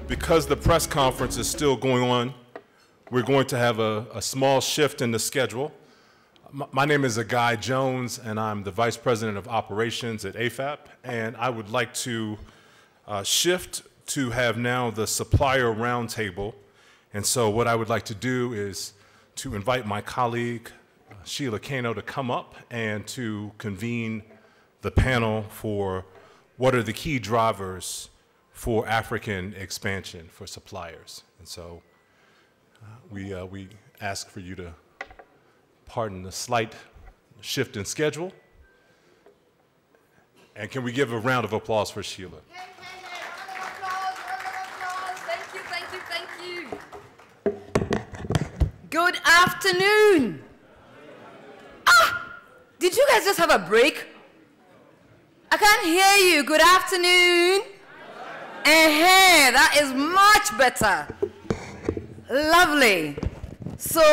because the press conference is still going on, we're going to have a small shift in the schedule. My name is Guy Jones, and I'm the Vice President of Operations at AFAP, and I would like to shift to have now the supplier roundtable. And so what I would like to do is to invite my colleague, Sheila Kano, to come up and to convene the panel for what are the key drivers for African expansion for suppliers. And so we ask for you to pardon the slight shift in schedule. And can we give a round of applause for Sheila? Hey, round of applause, thank you. Good afternoon. Did you guys just have a break? I can't hear you. Good afternoon. That is much better. Lovely. So,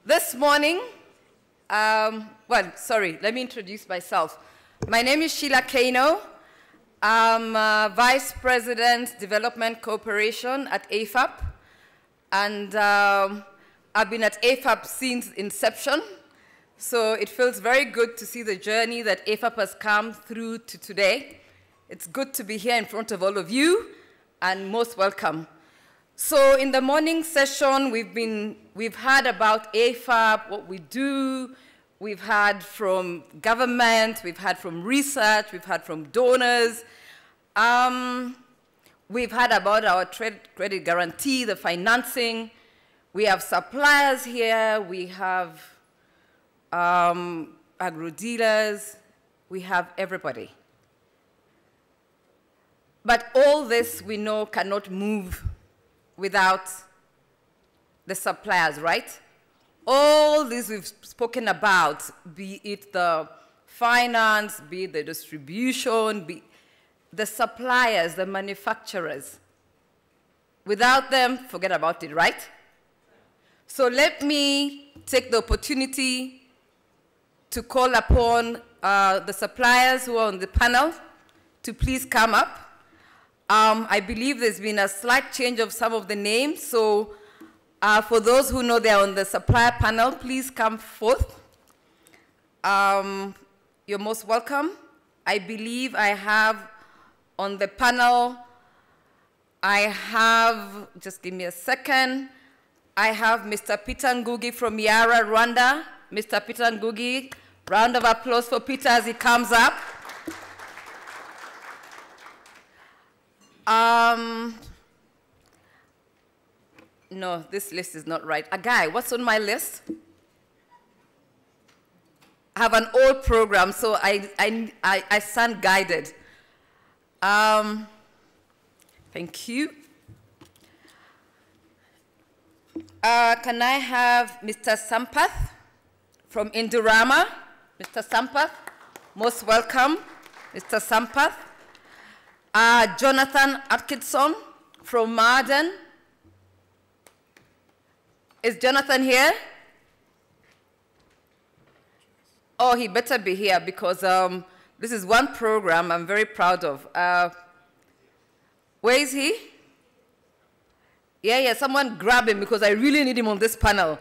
this morning, let me introduce myself. My name is Sheila Kano. I'm Vice President, Development Cooperation at AFAP. And I've been at AFAP since inception. So it feels very good to see the journey that AFAP has come through to today. It's good to be here in front of all of you, and most welcome. So in the morning session, we've heard about AFAP, what we do. We've heard from government, we've heard from research, we've heard from donors. We've heard about our credit guarantee, the financing. We have suppliers here, we have agro-dealers, we have everybody. But all this we know cannot move without the suppliers, right? All this we've spoken about, be it the finance, be it the distribution, be the suppliers, the manufacturers. Without them, forget about it, right? So let me take the opportunity to call upon the suppliers who are on the panel to please come up. I believe there's been a slight change of some of the names, so for those who know they're on the supplier panel, please come forth. You're most welcome. I believe I have on the panel, just give me a second. I have Mr. Peter Ngugi from Yara, Rwanda. Mr. Peter Ngugi, round of applause for Peter as he comes up. No, this list is not right. Guy, what's on my list? I have an old program, so I stand guided. Thank you. Can I have Mr. Sampath from Indorama? Mr. Sampath, most welcome, Mr. Sampath. Jonathan Atkinson from Marden. Is Jonathan here? Oh, he better be here because this is one program I'm very proud of. Where is he? Yeah, someone grab him because I really need him on this panel.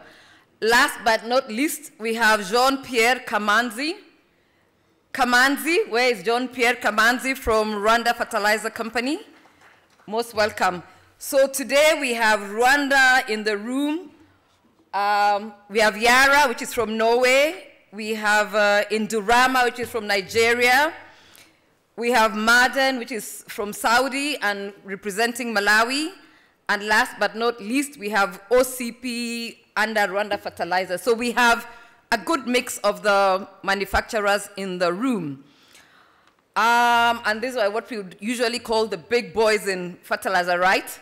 Last but not least, we have Jean-Pierre Kamanzi. Kamanzi, where is Jean-Pierre Kamanzi from Rwanda Fertilizer Company? Most welcome. So today we have Rwanda in the room. We have Yara, which is from Norway. We have Indorama, which is from Nigeria. We have Marden, which is from Saudi and representing Malawi. And last but not least, we have OCP under Rwanda Fertilizer. So we have a good mix of the manufacturers in the room. And these are what we would usually call the big boys in fertilizer, right?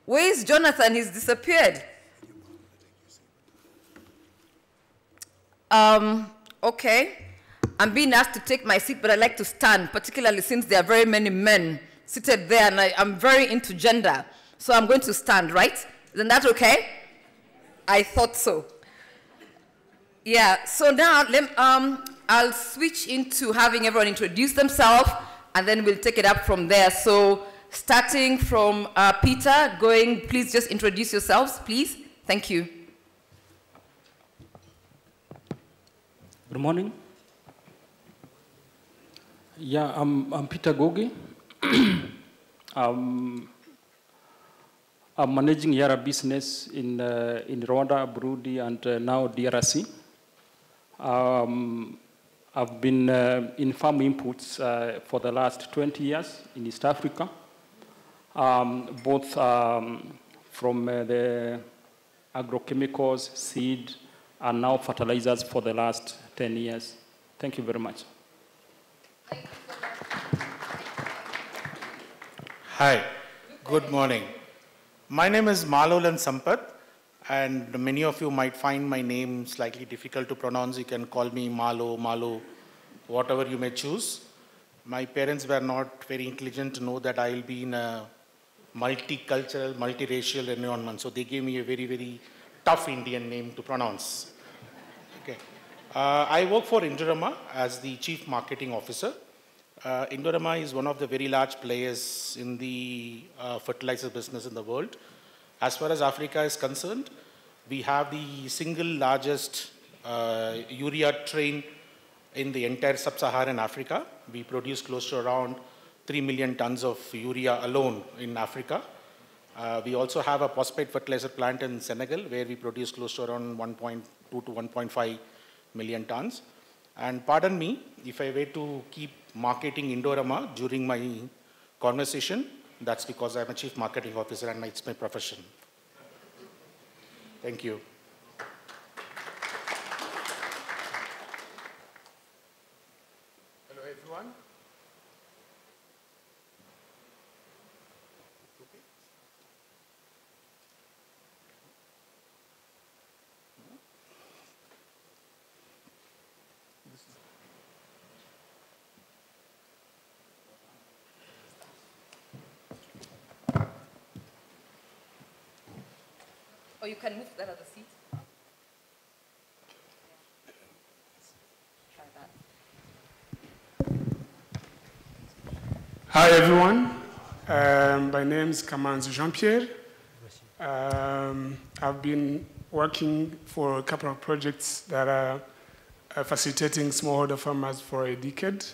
Where is Jonathan? He's disappeared. Okay. I'm being asked to take my seat, but I like to stand, particularly since there are very many men seated there, and I'm very into gender. So I'm going to stand, right? Isn't that okay? I thought so. Yeah, so now I'll switch into having everyone introduce themselves, and then we'll take it up from there. So starting from Peter, please just introduce yourselves, please. Thank you. Good morning. Yeah, I'm Peter Gogi. I'm managing Yara business in Rwanda, Burundi, and now DRC. I've been in farm inputs for the last 20 years in East Africa, both from the agrochemicals, seed, and now fertilizers for the last 10 years. Thank you very much. Hi, good morning. My name is Malolan Sampath, and many of you might find my name slightly difficult to pronounce. You can call me Malo, whatever you may choose. My parents were not very intelligent to know that I will be in a multicultural, multiracial environment, so they gave me a very, very tough Indian name to pronounce. Okay. I work for Indorama as the Chief Marketing Officer. Indorama is one of the very large players in the fertilizer business in the world. As far as Africa is concerned, we have the single largest urea train in the entire sub-Saharan Africa. We produce close to around 3 million tons of urea alone in Africa. We also have a phosphate fertilizer plant in Senegal where we produce close to around 1.2 to 1.5 million tons. And pardon me if I were to keep marketing Indorama during my conversation, that's because I'm a Chief Marketing Officer and it's my profession. Thank you. Hello, everyone. Or you can move that other seat. Try that. Hi, everyone. My name is Kamanzi Jean-Pierre. I've been working for a couple of projects that are facilitating smallholder farmers for a decade.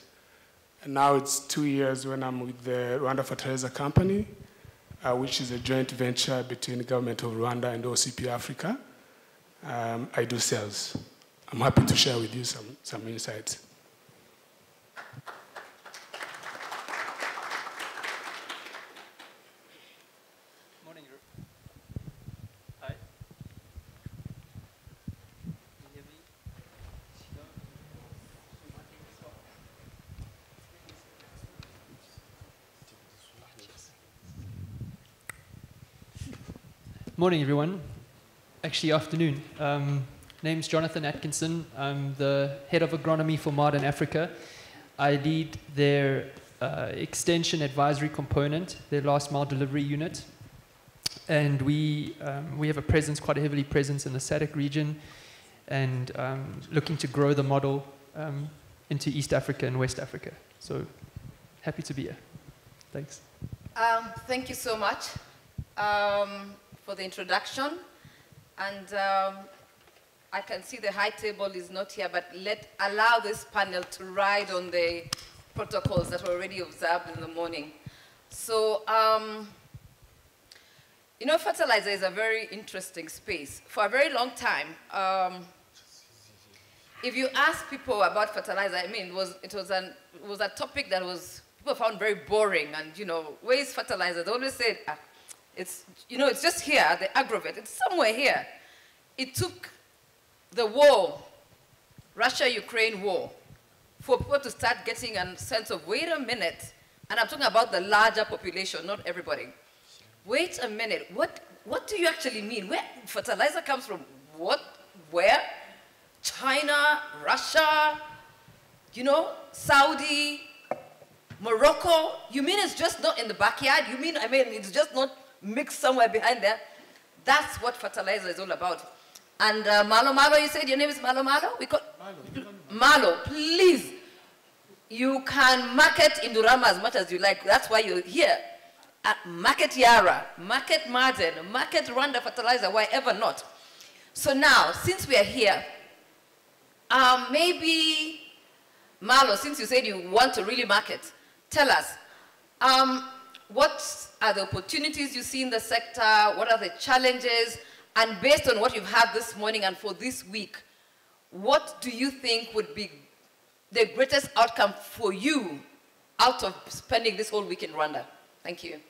And now it's 2 years when I'm with the Rwanda Fertilizer Company, which is a joint venture between the government of Rwanda and OCP Africa. I do sales. I'm happy to share with you some insights. Morning. Hi. Can you hear me? Morning, everyone. Actually, afternoon. Name's Jonathan Atkinson. I'm the head of agronomy for Modern Africa. I lead their extension advisory component, their last mile delivery unit. And we have a presence, quite a heavily presence in the SADC region, and looking to grow the model into East Africa and West Africa. So happy to be here. Thanks. Thank you so much for the introduction. And I can see the high table is not here, but allow this panel to ride on the protocols that were already observed in the morning. So, you know, fertilizer is a very interesting space. For a very long time, if you ask people about fertilizer, I mean, it was a topic that people found very boring. And, you know, where is fertilizer? They always said, it's just here, the aggravate. It's somewhere here. It took the war, Russia-Ukraine war, for people to start getting a sense of, wait a minute, and I'm talking about the larger population, not everybody. Wait a minute, what do you actually mean? Where fertilizer comes from? What? Where? China, Russia, you know, Saudi, Morocco? You mean it's just not in the backyard? You mean, it's just not mixed somewhere behind there? That's what fertilizer is all about. And Malo, you said your name is Malo? Malo, please. you can market Indorama as much as you like. That's why you're here. Market Yara, market Martin, market Rwanda Fertilizer, wherever not. So now, since we are here, maybe, Marlo, since you said you want to really market, tell us, what are the opportunities you see in the sector? What are the challenges? And based on what you've had this morning and for this week, what do you think would be the greatest outcome for you out of spending this whole week in Rwanda? Thank you.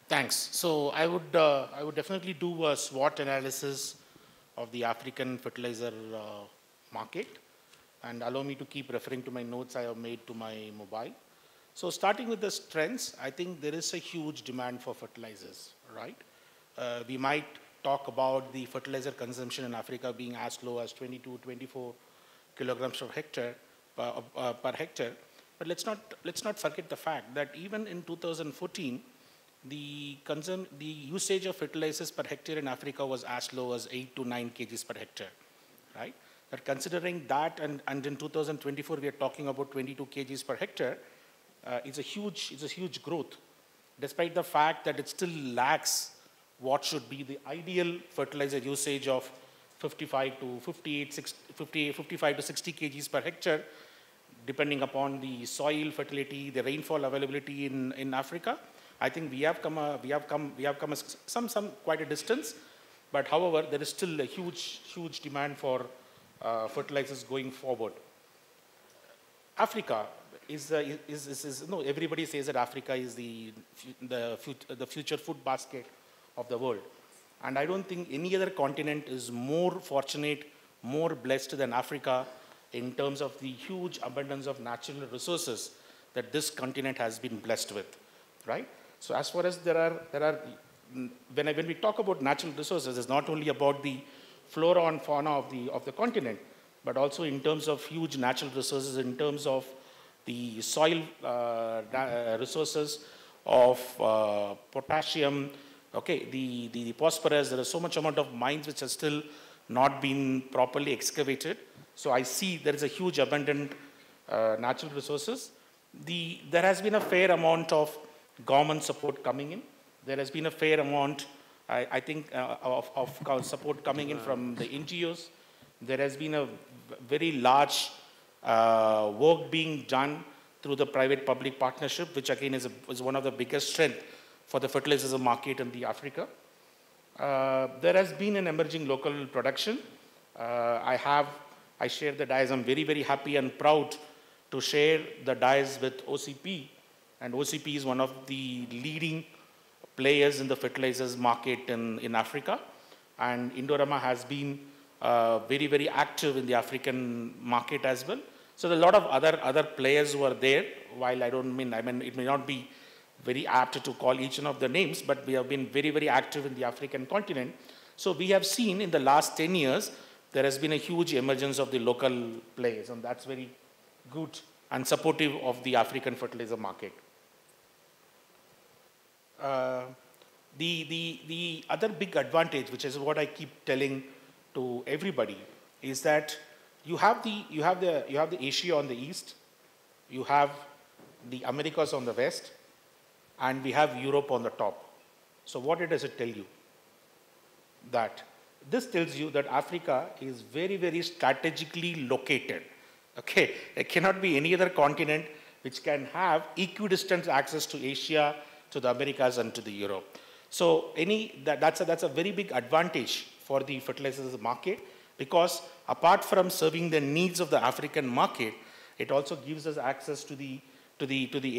Thanks. So I would definitely do a SWOT analysis of the African fertilizer market, and allow me to keep referring to my notes I have made to my mobile. So starting with the strengths, I think there is a huge demand for fertilizers, right? We might talk about the fertilizer consumption in Africa being as low as 22, 24 kilograms per hectare, but let's not forget the fact that even in 2014, the usage of fertilizers per hectare in Africa was as low as 8 to 9 kgs per hectare, right? But considering that, and in 2024 we are talking about 22 kgs per hectare, it's a huge growth, despite the fact that it still lacks what should be the ideal fertilizer usage of 55 to 60 kgs per hectare, depending upon the soil fertility, the rainfall availability in Africa. I think we have come quite a distance, but however, there is still a huge demand for fertilizers going forward. Africa everybody says that Africa is the future food basket of the world. And I don't think any other continent is more fortunate, more blessed than Africa in terms of the huge abundance of natural resources that this continent has been blessed with, right? So as far as when we talk about natural resources, it's not only about the flora and fauna of the continent, but also in terms of huge natural resources, in terms of the soil resources of potassium, okay, the phosphorus. There is so much amount of mines which have still not been properly excavated. So I see there is a huge abundant natural resources. There has been a fair amount of government support coming in. There has been a fair amount, I think, of support coming in from the NGOs. There has been a very large work being done through the private-public partnership, which again is one of the biggest strengths for the fertilizer market in the Africa. There has been an emerging local production. I share the dais. I'm very, very happy and proud to share the dais with OCP. And OCP is one of the leading players in the fertilizers market in Africa. And Indorama has been very, very active in the African market as well. So there are a lot of other players who are there. While it may not be very apt to call each one of the names, but we have been very, very active in the African continent. So we have seen in the last 10 years, there has been a huge emergence of the local players, and that's very good and supportive of the African fertilizer market. The other big advantage, which is what I keep telling to everybody, is that you have the Asia on the east, you have the Americas on the west, and we have Europe on the top. So what does it tell you? That this tells you that Africa is very, very strategically located. Okay, there cannot be any other continent which can have equidistant access to Asia, to the Americas, and to the Europe. So that's a very big advantage for the fertilizers market, because apart from serving the needs of the African market, it also gives us access to the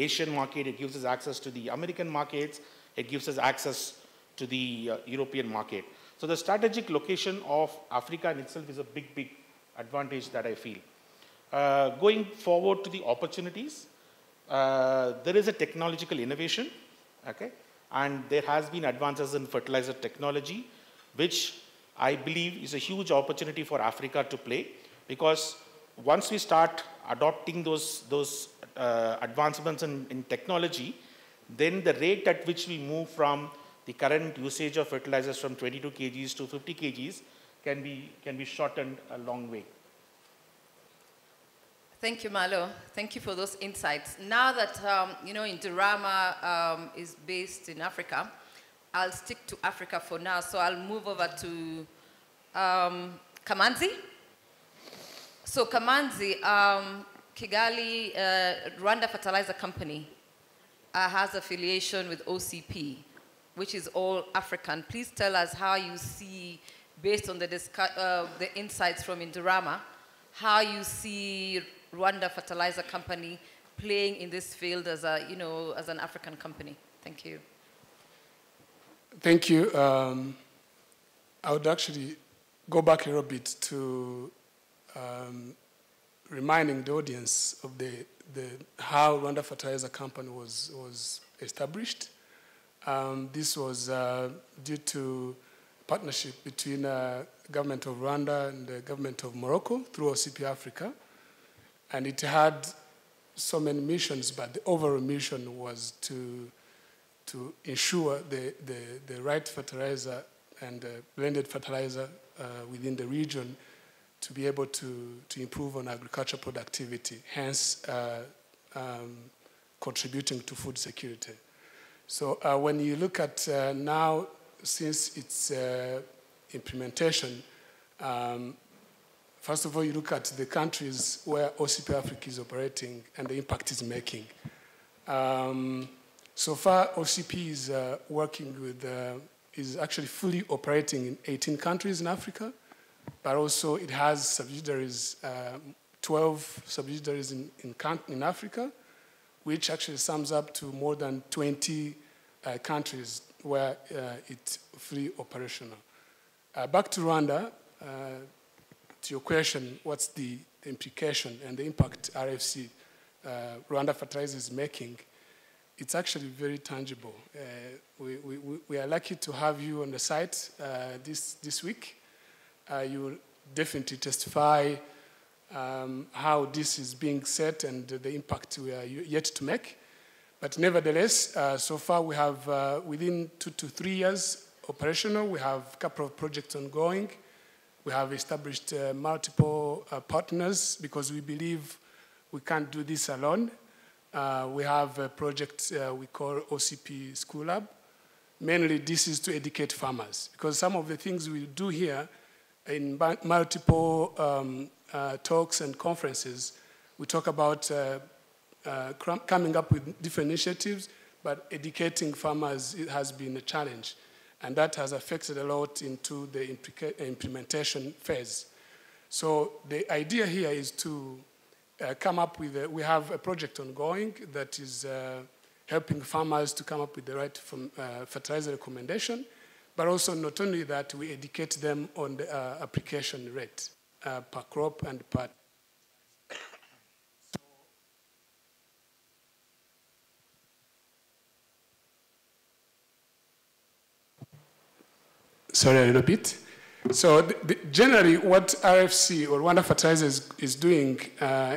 Asian market, it gives us access to the American markets, it gives us access to the European market. So the strategic location of Africa in itself is a big, big advantage that I feel. Going forward to the opportunities, there is a technological innovation, okay? And there has been advances in fertilizer technology, which I believe is a huge opportunity for Africa to play, because once we start adopting those advancements in technology, then the rate at which we move from the current usage of fertilizers from 22 kgs to 50 kgs can be shortened a long way. Thank you, Malo. Thank you for those insights. Now that, Indorama is based in Africa, I'll stick to Africa for now. So I'll move over to Kamanzi. So Kamanzi, Kigali, Rwanda Fertilizer Company has affiliation with OCP, which is all African. Please tell us how you see, based on the insights from Indorama, how you see Rwanda Fertilizer Company playing in this field as as an African company. Thank you. Thank you. I would actually go back a little bit to reminding the audience of how Rwanda Fertilizer Company was established. This was due to partnership between the government of Rwanda and the government of Morocco through OCP Africa. And it had so many missions, but the overall mission was to ensure the right fertilizer and blended fertilizer within the region to be able to improve on agricultural productivity, hence contributing to food security. So when you look at now, since its implementation, first of all, you look at the countries where OCP Africa is operating and the impact it's making. So far, OCP is working with, is actually fully operating in 18 countries in Africa, but also it has subsidiaries, 12 subsidiaries in Africa, which actually sums up to more than 20 countries where it's fully operational. Back to Rwanda, to your question, what's the implication and the impact RFC, Rwanda Fertilizer, is making? It's actually very tangible. We are lucky to have you on the site this week. You will definitely testify how this is being set and the impact we are yet to make. But nevertheless, so far we have, within 2 to 3 years operational, we have a couple of projects ongoing. We have established multiple partners because we believe we can't do this alone. We have a project we call OCP School Lab. Mainly this is to educate farmers, because some of the things we do here in multiple talks and conferences, we talk about coming up with different initiatives, but educating farmers has been a challenge. And that has affected a lot into the implementation phase. So the idea here is to come up with, we have a project ongoing that is helping farmers to come up with the right fertilizer recommendation, but also not only that, we educate them on the application rate per crop and per. Sorry, a little bit. So generally what RFC or Rwanda Fertilizers is doing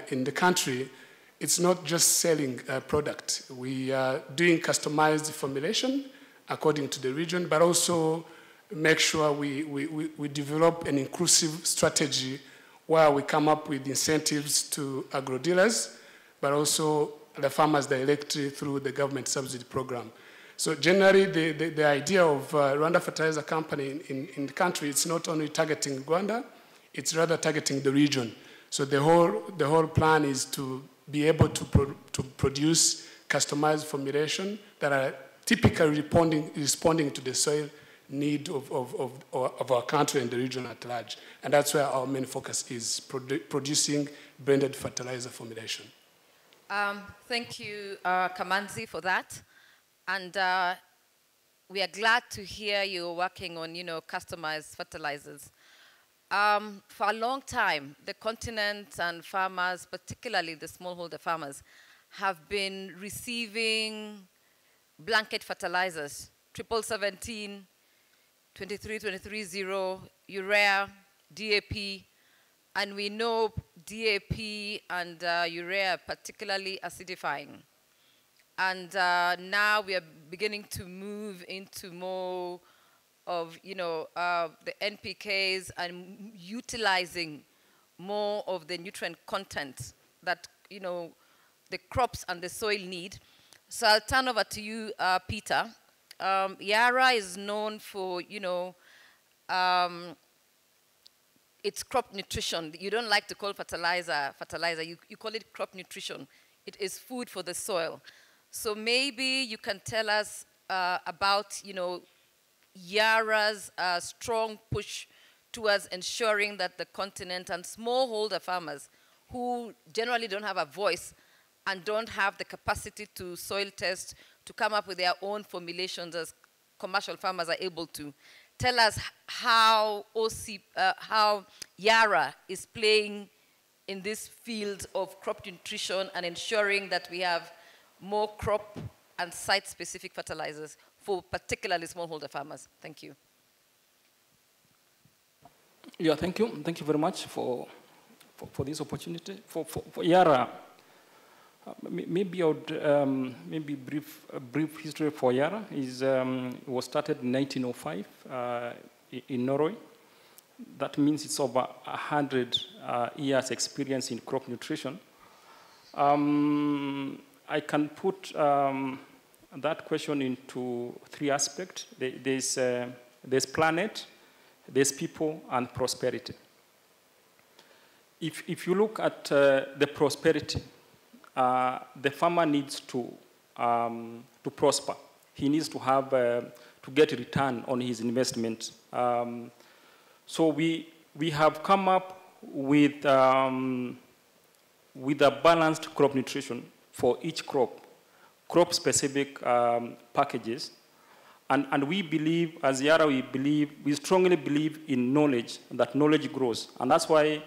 in the country, it's not just selling a product. We are doing customized formulation according to the region, but also make sure we develop an inclusive strategy where we come up with incentives to agro-dealers, but also the farmers directly through the government subsidy program. So generally, the idea of Rwanda Fertilizer Company in the country, it's not only targeting Rwanda, it's rather targeting the region. So the whole plan is to be able to produce customized formulation that are typically responding to the soil need of our country and the region at large. And that's where our main focus is, producing blended fertilizer formulation. Thank you, Kamanzi, for that. And we are glad to hear you're working on, customized fertilizers. For a long time, the continent and farmers, particularly the smallholder farmers, have been receiving blanket fertilizers, 1717, 23-23-0, urea, DAP, and we know DAP and urea are particularly acidifying. And now we are beginning to move into more of, the NPKs and utilizing more of the nutrient content that, you know, the crops and the soil need. So I'll turn over to you, Peter. Yara is known for, you know, its crop nutrition. You don't like to call fertilizer, you call it crop nutrition. It is food for the soil. So maybe you can tell us about, you know, Yara's strong push towards ensuring that the continent and smallholder farmers who generally don't have a voice and don't have the capacity to soil test, to come up with their own formulations as commercial farmers are able to. Tell us how how Yara is playing in this field of crop nutrition and ensuring that we have more crop and site-specific fertilizers for particularly smallholder farmers. Thank you. Yeah, thank you. Thank you very much for this opportunity. For Yara, maybe I would maybe a brief history for Yara is it was started in 1905 in Norway. That means it's over 100 years experience in crop nutrition. I can put that question into three aspects. There's planet, there's people, and prosperity. If you look at the prosperity, the farmer needs to prosper. He needs to have to get a return on his investment. So we have come up with a balanced crop nutrition for each crop-specific packages. And we believe, as Yara, we strongly believe in knowledge, that knowledge grows. And that's why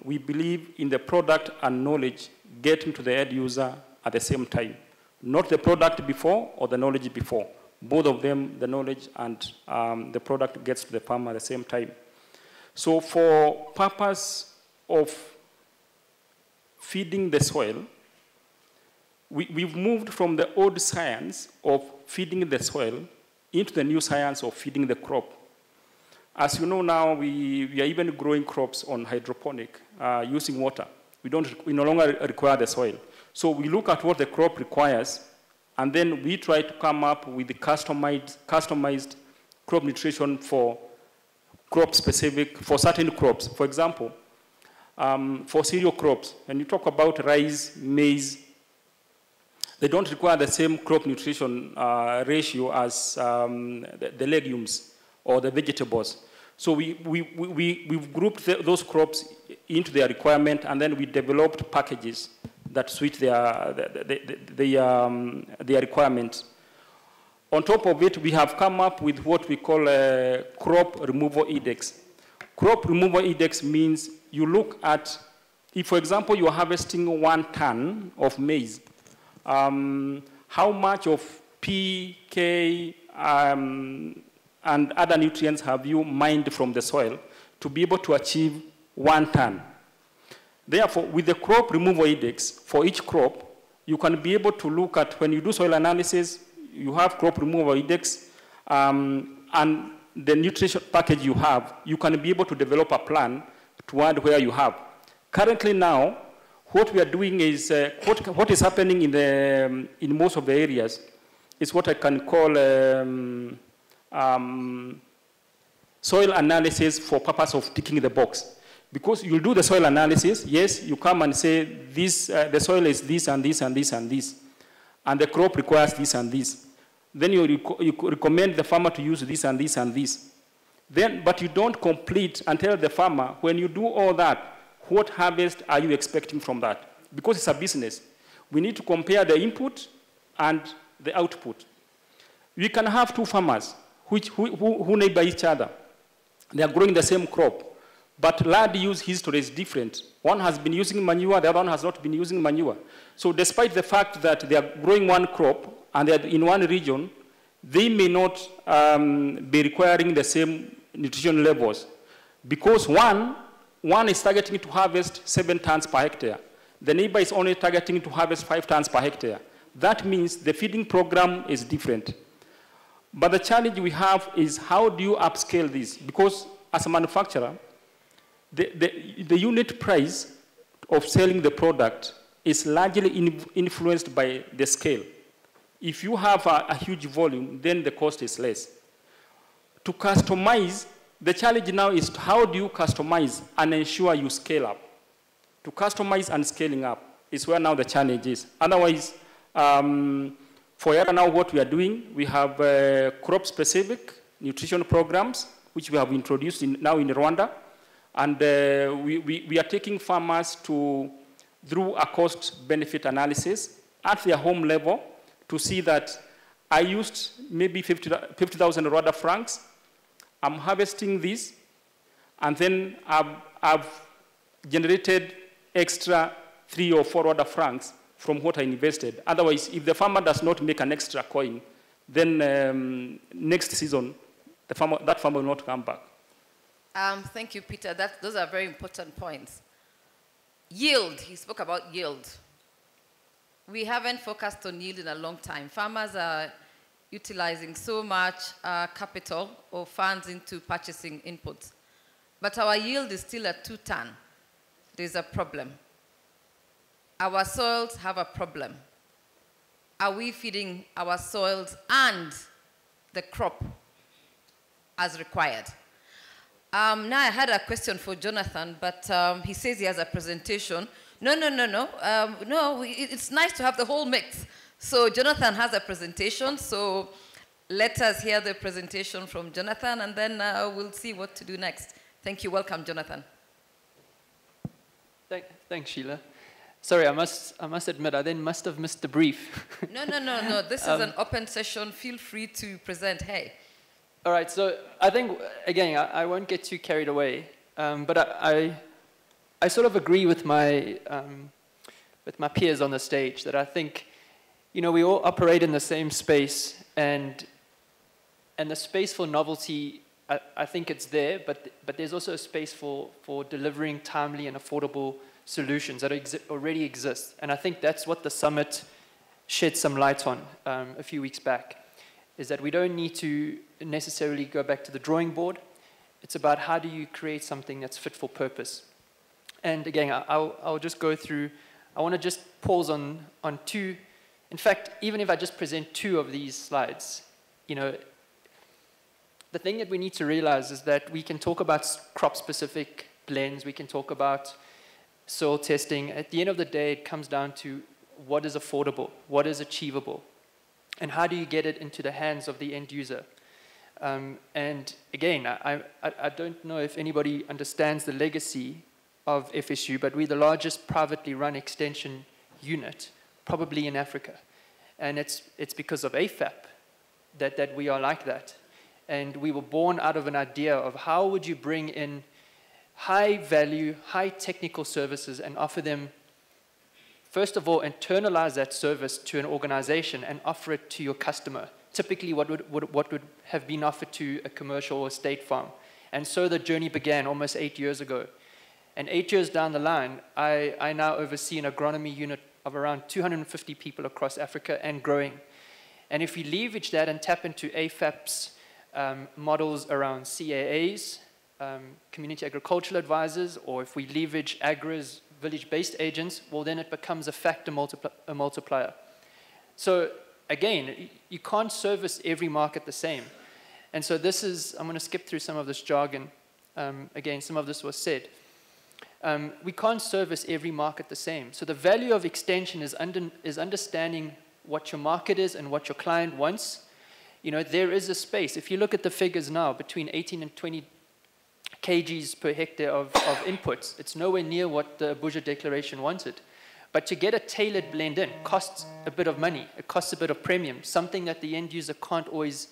we believe in the product and knowledge getting to the end user at the same time. Not the product before or the knowledge before. Both of them, the knowledge and the product gets to the farmer at the same time. So for purpose of feeding the soil, we've moved from the old science of feeding the soil into the new science of feeding the crop. As you know now, we are even growing crops on hydroponic using water. We no longer require the soil. So we look at what the crop requires, and then we try to come up with the customized crop nutrition for crop-specific, for certain crops. For example, for cereal crops, when you talk about rice, maize, they don't require the same crop nutrition ratio as the legumes or the vegetables. So we've grouped those crops into their requirement, and then we developed packages that suit their requirements. On top of it, we have come up with what we call a crop removal index. Crop removal index means you look at, if, for example, you're harvesting 1 ton of maize, how much of P, K, and other nutrients have you mined from the soil to be able to achieve 1 ton? Therefore, with the crop removal index, for each crop, you can be able to look at, when you do soil analysis, you have crop removal index, and the nutrition package you have, you can be able to develop a plan to add where you have. Currently now, what we are doing is, what is happening in most of the areas is what I can call soil analysis for purpose of ticking the box. Because you do the soil analysis, yes, you come and say, this, the soil is this and this and this and this, and the crop requires this and this. Then you recommend the farmer to use this and this and this. Then, but you don't complete and tell the farmer, when you do all that, what harvest are you expecting from that? Because it's a business. We need to compare the input and the output. We can have two farmers who neighbor each other. They are growing the same crop, but land use history is different. One has been using manure, the other one has not been using manure. So despite the fact that they are growing one crop and they are in one region, they may not be requiring the same nutrition levels, because one is targeting to harvest 7 tons per hectare. The neighbor is only targeting to harvest 5 tons per hectare. That means the feeding program is different. But the challenge we have is, how do you upscale this? Because as a manufacturer, the unit price of selling the product is largely influenced by the scale. If you have a huge volume, then the cost is less. To customize, the challenge now is how do you customize and ensure you scale up? To customize and scaling up is where now the challenge is. Otherwise, for Yara now what we are doing, we have crop-specific nutrition programs, which we have introduced now in Rwanda. And we are taking farmers through a cost-benefit analysis at their home level to see that I used maybe 50,000 Rwanda francs. I'm harvesting this, and then I've generated extra 3 or 4 Rwanda francs from what I invested. Otherwise, if the farmer does not make an extra coin, then next season, that farmer will not come back. Thank you, Peter. Those are very important points. Yield, he spoke about yield. We haven't focused on yield in a long time. Farmers are utilizing so much capital or funds into purchasing inputs. But our yield is still at 2 ton. There's a problem. Our soils have a problem. Are we feeding our soils and the crop as required? Now I had a question for Jonathan, but he says he has a presentation. No. It's nice to have the whole mix. So Jonathan has a presentation, so let us hear the presentation from Jonathan, and then we'll see what to do next. Thank you. Welcome, Jonathan. Thanks, Sheila. Sorry, I must admit, I then must have missed the brief. No. This is an open session. Feel free to present. Hey. All right, so I think, again, I won't get too carried away, but I sort of agree with my peers on the stage that I think, you know, we all operate in the same space, and the space for novelty, I think it's there, but there's also a space for delivering timely and affordable solutions that already exist. And I think that's what the summit shed some light on a few weeks back, is that we don't need to necessarily go back to the drawing board. It's about how do you create something that's fit for purpose. And again, I'll just go through, I want to just pause on 2. In fact, even if I just present 2 of these slides, you know, the thing that we need to realize is that we can talk about crop-specific blends, we can talk about soil testing. At the end of the day, it comes down to what is affordable, what is achievable, and how do you get it into the hands of the end user. And again, I don't know if anybody understands the legacy of FSU, but we're the largest privately run extension unit, probably in Africa. And it's because of AFAP that we are like that. And we were born out of an idea of how would you bring in high value, high technical services and offer them, first of all, internalize that service to an organization and offer it to your customer. Typically what would have been offered to a commercial or state farm. And so the journey began almost 8 years ago. And 8 years down the line, I now oversee an agronomy unit of around 250 people across Africa and growing. And if we leverage that and tap into AFAP's models around CAAs, community agricultural advisors, or if we leverage AGRA's village-based agents, well, then it becomes a factor multiplier. So again, you can't service every market the same. And so this is, I'm going to skip through some of this jargon. Again, some of this was said. We can't service every market the same. So the value of extension is understanding what your market is and what your client wants. You know, there is a space. If you look at the figures now, between 18 and 20 kgs per hectare of inputs, it's nowhere near what the Abuja Declaration wanted. But to get a tailored blend in costs a bit of money. It costs a bit of premium, something that the end user can't always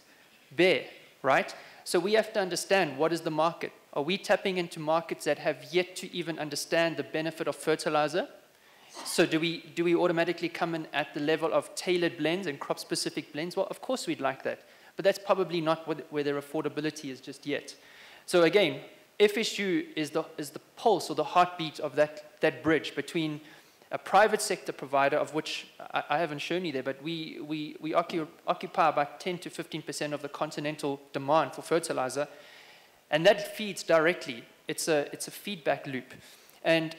bear, right? So we have to understand what is the market. Are we tapping into markets that have yet to even understand the benefit of fertilizer? So do we automatically come in at the level of tailored blends and crop-specific blends? Well, of course we'd like that. But that's probably not where their affordability is just yet. So again, FSU is the pulse or the heartbeat of that bridge between a private sector provider, of which I haven't shown you there, but we occupy about 10 to 15% of the continental demand for fertilizer, and that feeds directly. It's a feedback loop. And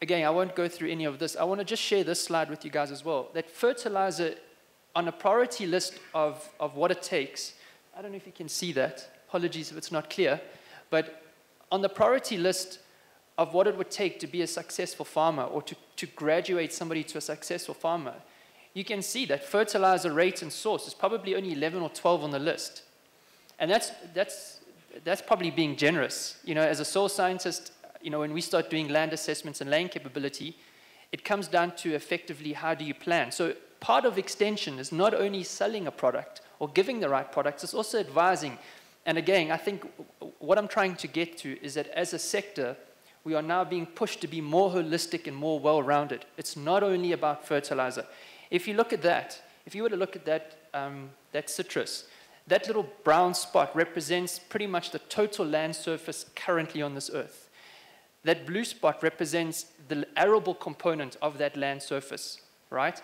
again, I won't go through any of this. I want to just share this slide with you guys as well. That fertilizer, on a priority list of what it takes, I don't know if you can see that. Apologies if it's not clear. But on the priority list of what it would take to be a successful farmer or to graduate somebody to a successful farmer, you can see that fertilizer rate and source is probably only 11 or 12 on the list. And that's probably being generous. You know, as a soil scientist, you know, when we start doing land assessments and land capability, it comes down to effectively how do you plan. So part of extension is not only selling a product or giving the right products, it's also advising. And again, I think what I'm trying to get to is that as a sector, we are now being pushed to be more holistic and more well-rounded. It's not only about fertilizer. If you look at that, if you were to look at that, that citrus, that little brown spot represents pretty much the total land surface currently on this earth. That blue spot represents the arable component of that land surface, right?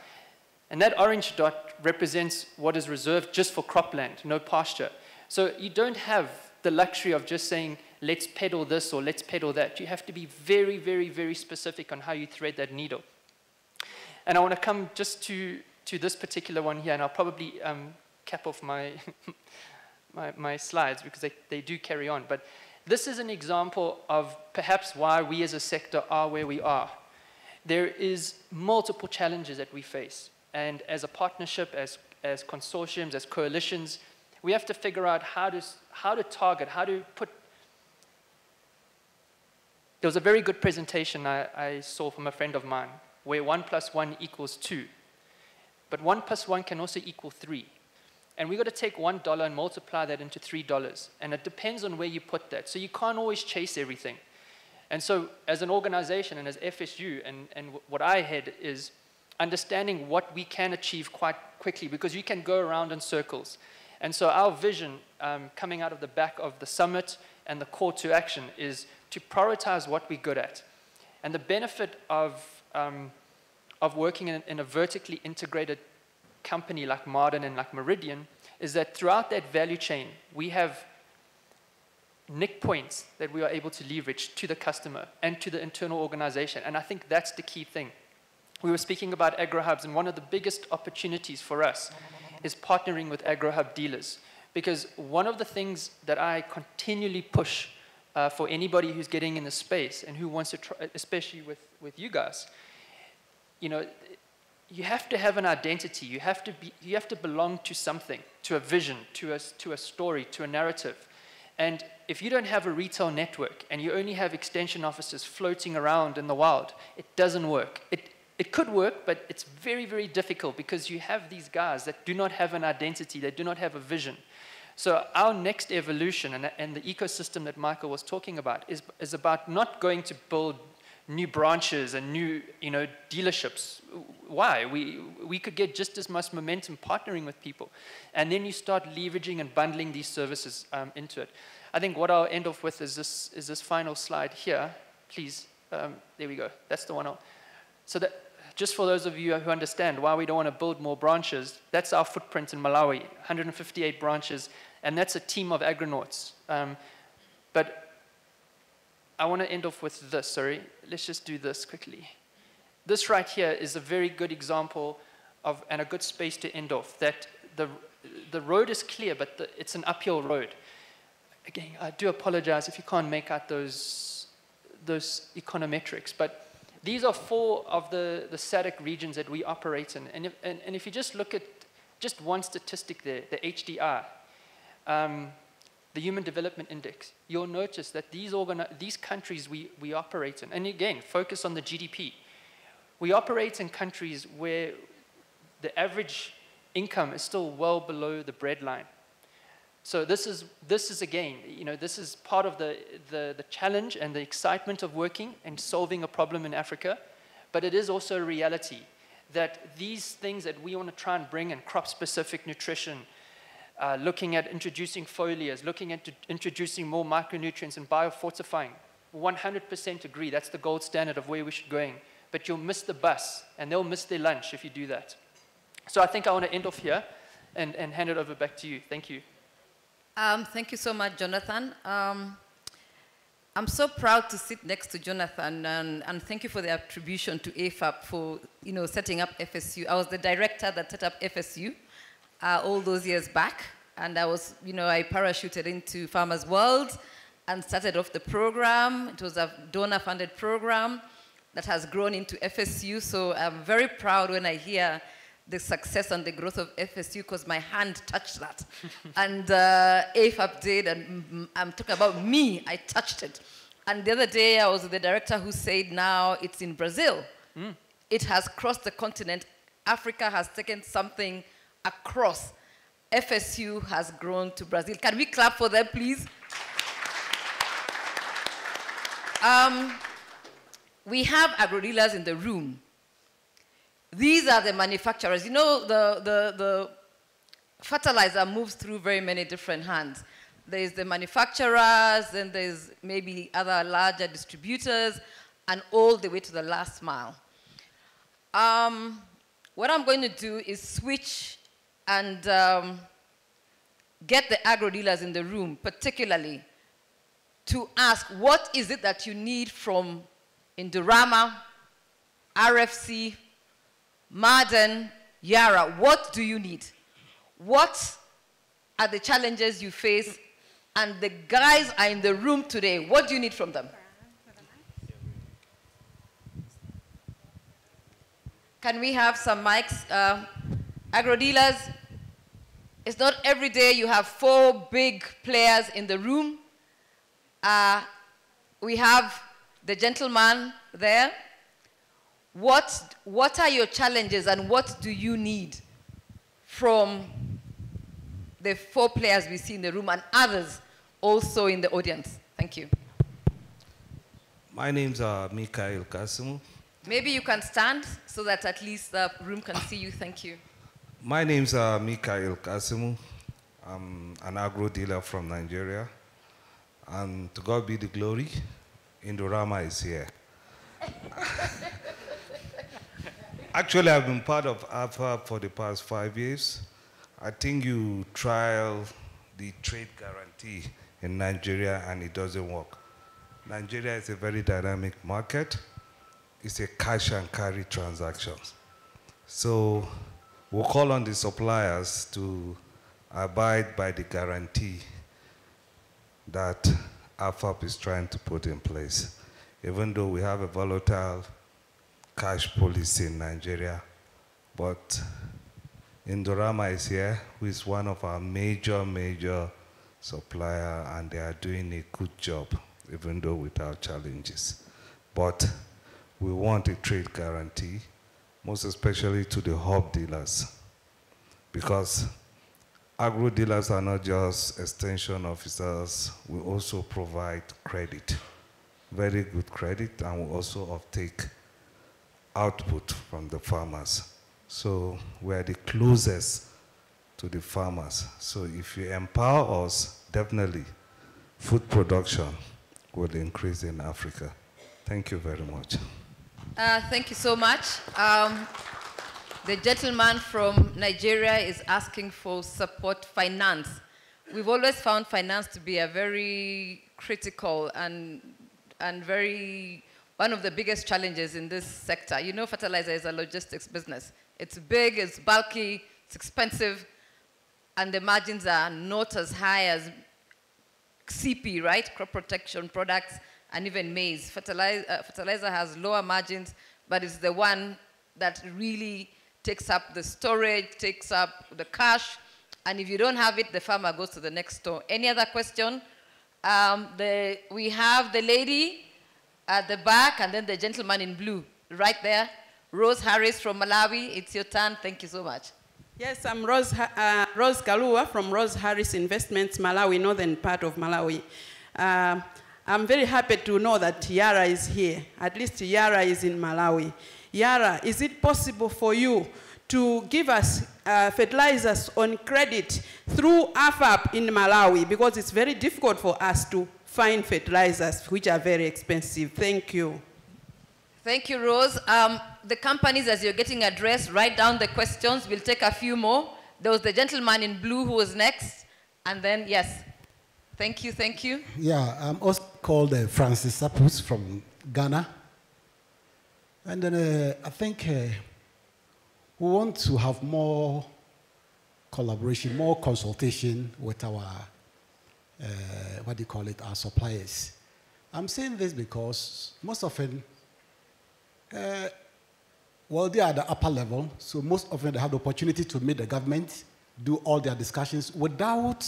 And that orange dot represents what is reserved just for cropland, no pasture. So you don't have the luxury of just saying, let's peddle this or let's peddle that. You have to be very, very, very specific on how you thread that needle. And I want to come just to this particular one here, and I'll probably cap off my, my slides because they do carry on. But this is an example of perhaps why we as a sector are where we are. There is multiple challenges that we face. And as a partnership, as consortiums, as coalitions, we have to figure out how to target, how to put. There was a very good presentation I saw from a friend of mine where 1 + 1 = 2. But 1 + 1 can also equal 3. And we've got to take $1 and multiply that into $3. And it depends on where you put that. So you can't always chase everything. And so as an organization and as FSU, and what I head is understanding what we can achieve quite quickly, because you can go around in circles. And so our vision coming out of the back of the summit and the call to action is to prioritize what we're good at. And the benefit of working in a vertically integrated company like Marden and like Meridian is that throughout that value chain, we have nick points that we are able to leverage to the customer and to the internal organization. And I think that's the key thing. We were speaking about AgroHubs, and one of the biggest opportunities for us is partnering with AgroHub dealers. Because one of the things that I continually push for anybody who's getting in the space and who wants to try, especially with you guys, you know, you have to have an identity. You have to belong to something, to a vision, to a story, to a narrative. And if you don't have a retail network and you only have extension officers floating around in the wild, it doesn't work. It could work, but it's very, very difficult because you have these guys that do not have an identity, they do not have a vision. So our next evolution and the ecosystem that Michael was talking about is about not going to build new branches and new, you know, dealerships. Why? We could get just as much momentum partnering with people. And then you start leveraging and bundling these services into it. I think what I'll end off with is this final slide here. Please, there we go. That's the one. So that, just for those of you who understand why we don't want to build more branches, that's our footprint in Malawi, 158 branches, and that's a team of agronauts. But I want to end off with this, sorry. Let's just do this quickly. This right here is a very good example of, and a good space to end off, that the road is clear, but it's an uphill road. Again, I do apologize if you can't make out those econometrics, but these are 4 of the SADC regions that we operate in. And if you just look at just one statistic there, the HDI, the Human Development Index, you'll notice that these countries we operate in, and again, focus on the GDP. We operate in countries where the average income is still well below the breadline. So this is again, you know, this is part of the challenge and the excitement of working and solving a problem in Africa, but it is also a reality that these things that we want to try and bring in crop-specific nutrition, looking at introducing foliars, looking at introducing more micronutrients and biofortifying, 100% agree that's the gold standard of where we should be going, but you'll miss the bus and they'll miss their lunch if you do that. So I think I want to end off here and hand it over back to you. Thank you. Thank you so much, Jonathan. I'm so proud to sit next to Jonathan, and thank you for the attribution to AFAP for setting up FSU. I was the director that set up FSU all those years back, and I was, I parachuted into Farmers World and started off the program. It was a donor-funded program that has grown into FSU, so I'm very proud when I hear the success and the growth of FSU, because my hand touched that. And AFAP did, and I'm talking about me, I touched it. And the other day, I was with the director who said now it's in Brazil. It has crossed the continent. Africa has taken something across. FSU has grown to Brazil. Can we clap for them, please? We have agro-dealers in the room. These are the manufacturers. The fertilizer moves through very many different hands. There's the manufacturers, and there's maybe other larger distributors, and all the way to the last mile. What I'm going to do is switch and get the agro-dealers in the room, particularly, to ask what is it that you need from Indorama, RFC, Marden, Yara. What do you need? What are the challenges you face? And the guys are in the room today. What do you need from them? Can we have some mics? Agro-dealers, it's not every day you have 4 big players in the room. We have the gentleman there. What are your challenges, and what do you need from the 4 players we see in the room and others also in the audience? Thank you. My name's Mikhail Kasimu. Maybe you can stand so that at least the room can see you. Thank you. My name's Mikhail Kasimu. I'm an agro dealer from Nigeria. And to God be the glory, Indorama is here. Actually, I've been part of AFAP for the past 5 years. I think you trial the trade guarantee in Nigeria and it doesn't work. Nigeria is a very dynamic market. It's a cash and carry transactions. So we'll call on the suppliers to abide by the guarantee that AFAP is trying to put in place. Even though we have a volatile cash policy in Nigeria, but Indorama is here, who is one of our major supplier, and they are doing a good job, even though without challenges. But we want a trade guarantee, most especially to the hub dealers, because agro dealers are not just extension officers, we also provide credit, very good credit, and we also take output from the farmers. So we are the closest to the farmers. So if you empower us, definitely food production will increase in Africa. Thank you very much. Thank you so much. The gentleman from Nigeria is asking for support finance. We've always found finance to be a very critical and very one of the biggest challenges in this sector. You know, fertilizer is a logistics business. It's big, it's bulky, it's expensive, and the margins are not as high as CP, right? Crop protection products, and even maize. Fertilizer has lower margins, but it's the one that really takes up the storage, takes up the cash, and if you don't have it, the farmer goes to the next store. Any other question? We have the lady at the back, and then the gentleman in blue, right there. Rose Harris from Malawi, it's your turn. Thank you so much. Yes, I'm Rose Kalua from Rose Harris Investments, Malawi, northern part of Malawi. I'm very happy to know that Yara is here. At least Yara is in Malawi. Yara, is it possible for you to give us fertilizers on credit through AFAP in Malawi? Because it's very difficult for us to find fertilizers, which are very expensive. Thank you. Thank you, Rose. The companies, as you're getting addressed, write down the questions. We'll take a few more. There was the gentleman in blue who was next. And then, yes. Thank you, thank you. Yeah, called Francis Sapus from Ghana. And then I think we want to have more collaboration, more consultation with our, our suppliers. I'm saying this because most often, well, they are at the upper level, so most often they have the opportunity to meet the government, do all their discussions without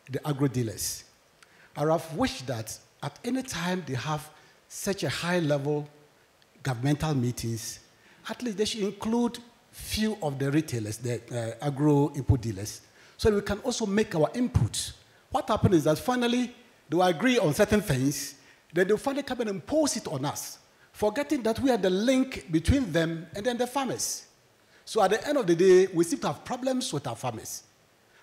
the agro-dealers. I have wished that at any time they have such a high-level governmental meetings, at least they should include few of the retailers, the agro-input dealers, so we can also make our input. What happens is that finally they will agree on certain things, then they'll finally come and impose it on us, forgetting that we are the link between them and then the farmers. So at the end of the day, we seem to have problems with our farmers.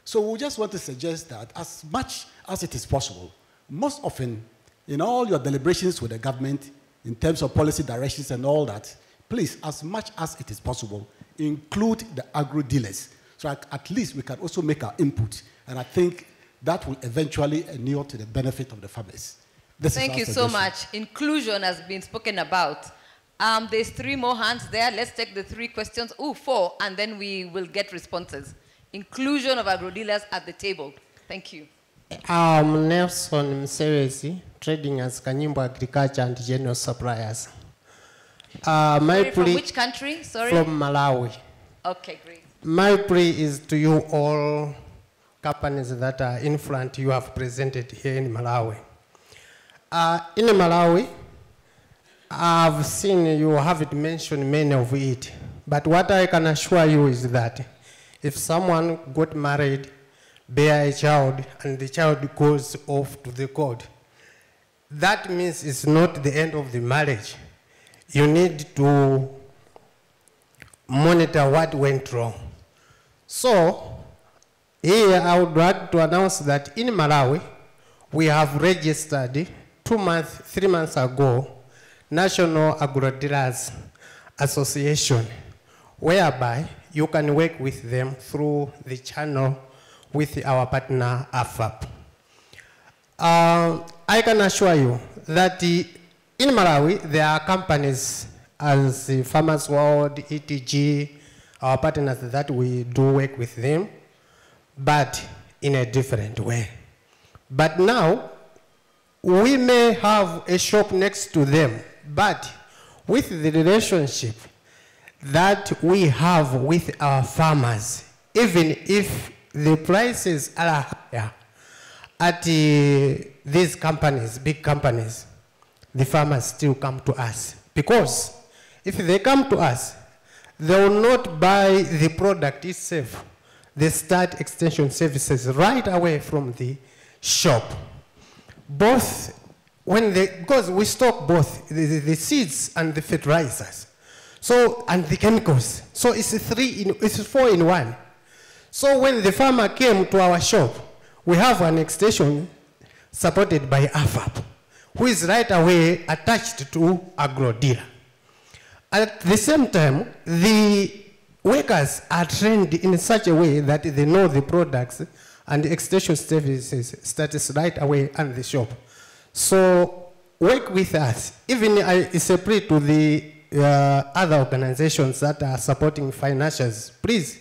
So we just want to suggest that as much as it is possible, most often in all your deliberations with the government, in terms of policy directions and all that, please, as much as it is possible, include the agro-dealers. So at least we can also make our input. And I think that will eventually inure to the benefit of the farmers. Thank you so much. Inclusion has been spoken about. There's 3 more hands there. Let's take the 3 questions. 4, and then we will get responses. Inclusion of agro-dealers at the table. Thank you. I'm Nelson Mserezi, trading as Kanyimbo Agriculture and General Suppliers. From which country? Sorry? From Malawi. Okay, great. My plea is to you all companies that are in front you have presented here in Malawi. In Malawi, I've seen you haven't mentioned many of it, but what I can assure you is that if someone got married, bear a child, and the child goes off to the court, that means it's not the end of the marriage. You need to monitor what went wrong. So, here I would like to announce that in Malawi, we have registered 3 months ago, National Agro-Dealers Association, whereby you can work with them through the channel with our partner, AFAP. I can assure you that in Malawi, there are companies as Farmers World, ETG, our partners that we do work with them, but in a different way. But now, we may have a shop next to them, but with the relationship that we have with our farmers, even if the prices are higher at these companies, big companies, the farmers still come to us. Because if they come to us, they will not buy the product itself. They start extension services right away from the shop. Both, because we stock both the seeds and the fertilizers, so, and the chemicals. So it's 4 in 1. So when the farmer came to our shop, we have an extension supported by AFAP, who is right away attached to agro-dealer. At the same time, the workers are trained in such a way that they know the products and the extension services status right away on the shop. So work with us. Even it's a plea to the other organizations that are supporting financials. Please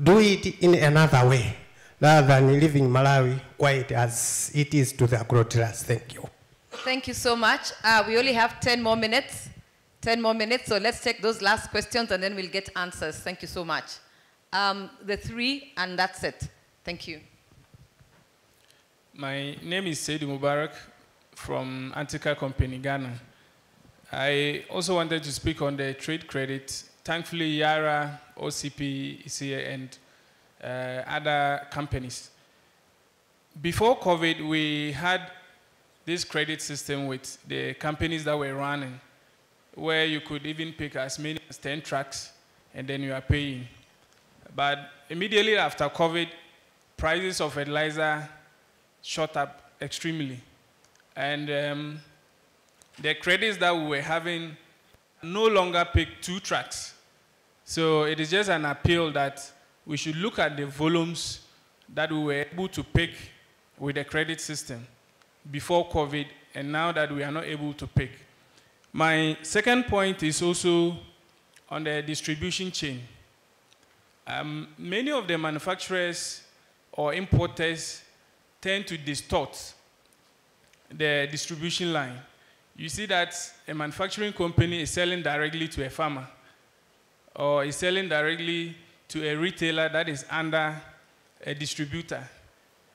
do it in another way, rather than leaving Malawi quiet as it is to the agro-dealers. Thank you. Thank you so much. We only have 10 more minutes. 10 more minutes, so let's take those last questions and then we'll get answers. Thank you so much. The 3, and that's it. Thank you. My name is Seydou Mubarak from Antica Company, Ghana. I also wanted to speak on the trade credit. Thankfully, Yara, OCP is here and other companies. Before COVID, we had this credit system with the companies that were running, where you could even pick as many as 10 trucks and then you are paying. But immediately after COVID, prices of fertilizer shot up extremely. And the credits that we were having no longer pick 2 trucks. So it is just an appeal that we should look at the volumes that we were able to pick with the credit system before COVID and now that we are not able to pick. My second point is also on the distribution chain. Many of the manufacturers or importers tend to distort the distribution line. You see that a manufacturing company is selling directly to a farmer or is selling directly to a retailer that is under a distributor.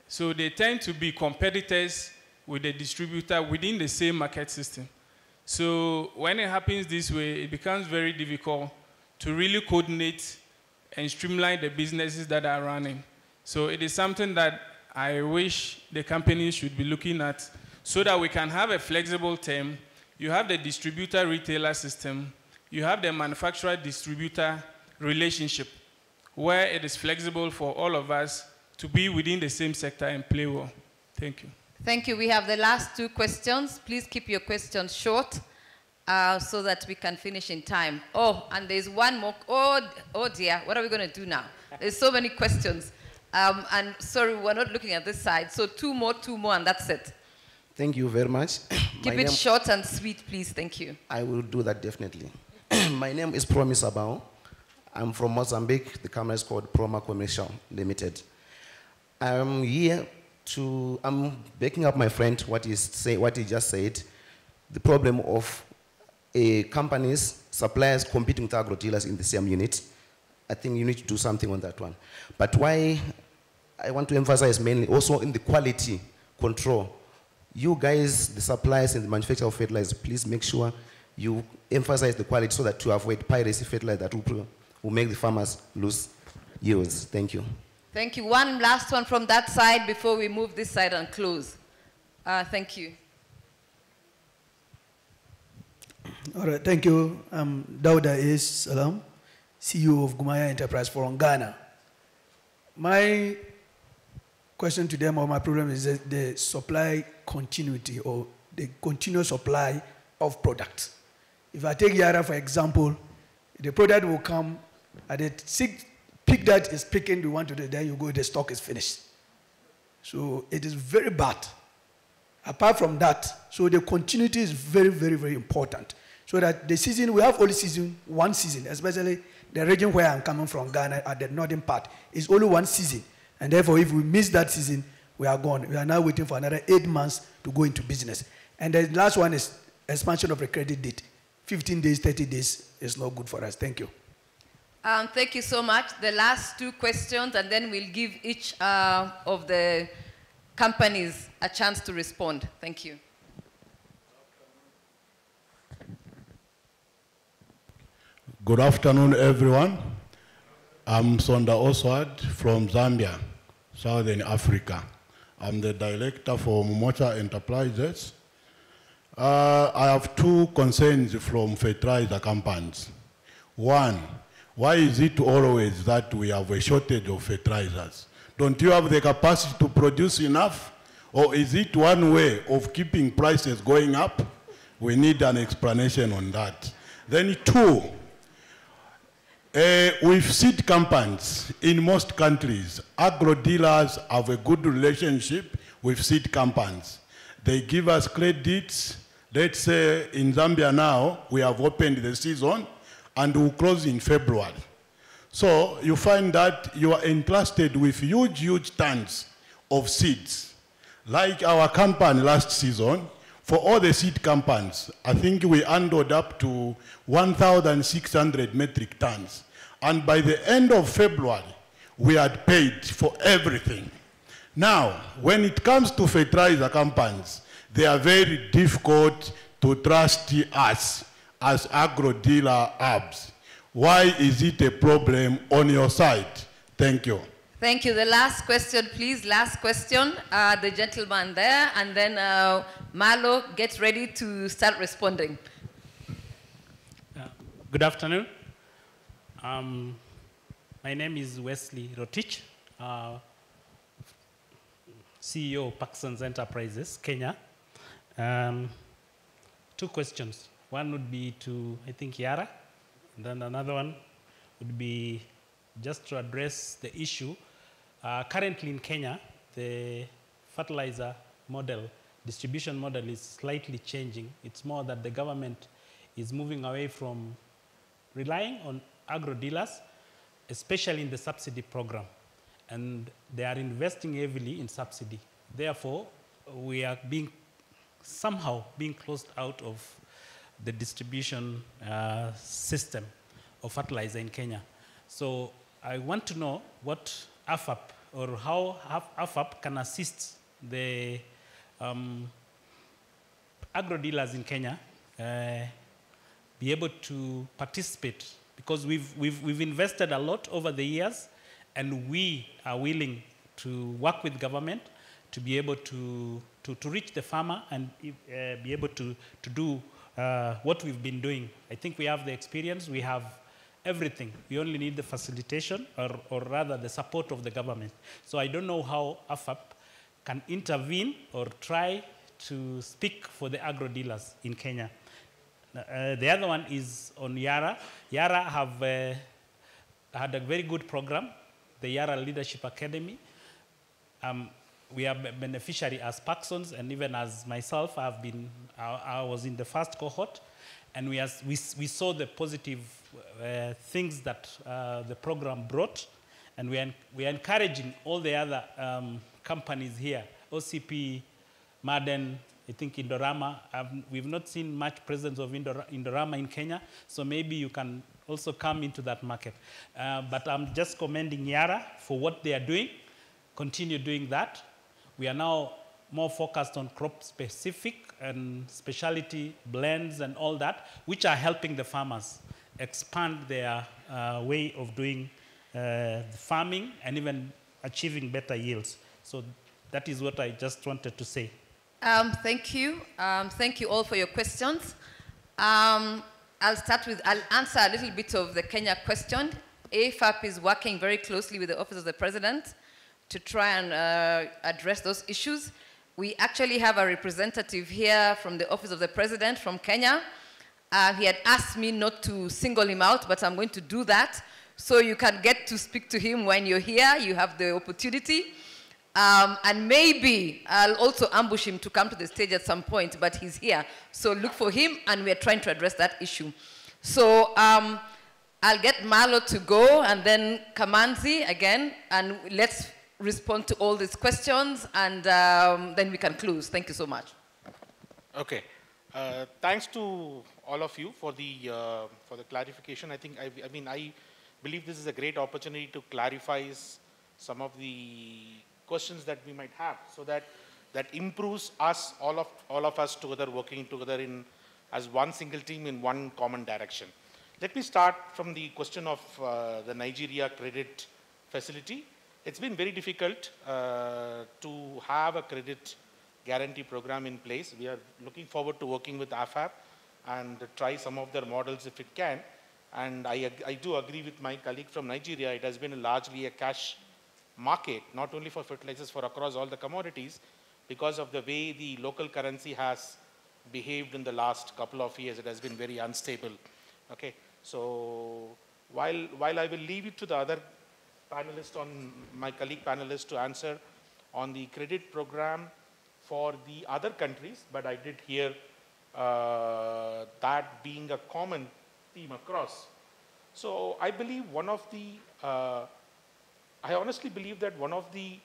So they tend to be competitors with the distributor within the same market system. So when it happens this way, it becomes very difficult to really coordinate and streamline the businesses that are running. So it is something that I wish the companies should be looking at so that we can have a flexible term. You have the distributor-retailer system. You have the manufacturer-distributor relationship where it is flexible for all of us to be within the same sector and play well. Thank you. Thank you. We have the last two questions. Please keep your questions short so that we can finish in time. Oh, and there's one more. Oh dear, what are we going to do now? There's so many questions. And sorry, we're not looking at this side. So two more, and that's it. Thank you very much. Keep it short and sweet, please. Thank you. I will do that definitely. My name is Promise Abao. I'm from Mozambique. The company is called Proma Commercial Limited. I'm here I'm backing up my friend, what he just said. The problem of companies, suppliers competing with agro-dealers in the same unit. I think you need to do something on that one. But why I want to emphasize mainly also in the quality control. You guys, the suppliers and the manufacturers of fertilizer, please make sure you emphasize the quality so that to avoid piracy fertilizer that will make the farmers lose yields. Thank you. Thank you. One last one from that side before we move this side and close. Thank you. All right, thank you. I'm Dauda Is Salam, CEO of Gumaya Enterprise from Ghana. My question to them or my problem is the supply continuity or the continuous supply of products. If I take Yara, for example, the product will come at the sixth peak that is picking, you want to do, then you go, the stock is finished. So it is very bad. Apart from that, so the continuity is very, very, very important. So that the season, we have only one season, especially the region where I'm coming from, Ghana, at the northern part, is only one season. And therefore, if we miss that season, we are gone. We are now waiting for another 8 months to go into business. And the last one is expansion of the credit date. 15 days, 30 days is not good for us. Thank you. Thank you so much. The last two questions, and then we'll give each of the companies a chance to respond. Thank you. Good afternoon, everyone. I'm Sonda Oswald from Zambia, Southern Africa. I'm the director for Momocha Enterprises. I have two concerns from fertilizer companies. One, why is it always that we have a shortage of fertilizers? Don't you have the capacity to produce enough? Or is it one way of keeping prices going up? We need an explanation on that. Then two, with seed companies in most countries, agro-dealers have a good relationship with seed companies. They give us credits. Let's say in Zambia now, we have opened the season and we'll close in February. So you find that you are entrusted with huge, huge tons of seeds. Like our company last season, for all the seed companies, I think we handled up to 1,600 metric tons. And by the end of February, we had paid for everything. Now, when it comes to fertilizer companies, they are very difficult to trust us as agro-dealer hubs. Why is it a problem on your side? Thank you. Thank you. The last question, please. Last question. The gentleman there, and then Malo, get ready to start responding. Good afternoon. My name is Wesley Rotich, CEO of Paxson's Enterprises, Kenya. Two questions. One would be to, I think, Yara, and then another one would be just to address the issue. Currently in Kenya, the fertilizer model distribution model is slightly changing. It's more that the government is moving away from relying on agro dealers, especially in the subsidy program. And they are investing heavily in subsidy. Therefore, we are somehow being closed out of the distribution system of fertilizer in Kenya. So I want to know what AFAP, or how AFAP can assist the agro dealers in Kenya be able to participate, because we've invested a lot over the years, and we are willing to work with government to be able to reach the farmer and be able to do what we've been doing. I think we have the experience, we have everything. We only need the facilitation, or rather the support of the government. So I don't know how AFAP can intervene or try to speak for the agro dealers in Kenya. The other one is on Yara. Yara have had a very good program, the Yara Leadership Academy. We are beneficiary as Paxons, and even as myself, I was in the first cohort, and we saw the positive things that the program brought, and we are encouraging all the other companies here, OCP, Marden, I think Indorama. We've not seen much presence of Indorama in Kenya, so maybe you can also come into that market. But I'm just commending Yara for what they are doing. Continue doing that. We are now more focused on crop-specific and specialty blends and all that, which are helping the farmers expand their way of doing farming and even achieving better yields. So that is what I just wanted to say. Thank you. Thank you all for your questions. I'll answer a little bit of the Kenya question. AFAP is working very closely with the Office of the President to try and address those issues. We actually have a representative here from the Office of the President from Kenya. He had asked me not to single him out, but I'm going to do that. So you can get to speak to him when you're here. You have the opportunity. And maybe I'll also ambush him to come to the stage at some point, but he's here. So look for him, and we're trying to address that issue. So I'll get Marlo to go, and then Kamanzi again, and let's respond to all these questions, and then we can close. Thank you so much. Okay. Thanks to all of you for the clarification. I believe this is a great opportunity to clarify some of the questions that we might have, so that improves us, all of us together, working together as one single team in one common direction. Let me start from the question of the Nigeria credit facility. It's been very difficult to have a credit guarantee program in place. We are looking forward to working with AFAP and try some of their models if it can. And I do agree with my colleague from Nigeria. It has been largely a cash market, not only for fertilizers, for across all the commodities, because of the way the local currency has behaved in the last couple of years. It has been very unstable. Okay, so while I will leave it to the other panelists, my colleague panelists, to answer on the credit program for the other countries, but I did hear that being a common theme across. So I believe I honestly believe that one of the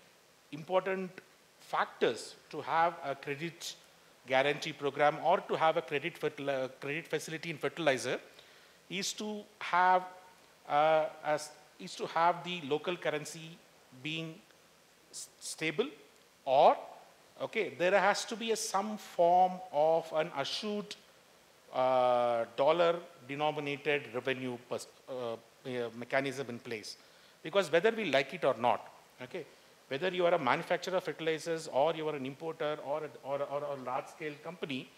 important factors to have a credit guarantee program or to have a credit facility in fertilizer is to have the local currency being stable, or there has to be some form of an assured dollar-denominated revenue mechanism in place. Because whether we like it or not, whether you are a manufacturer of fertilizers or you are an importer or a large-scale company,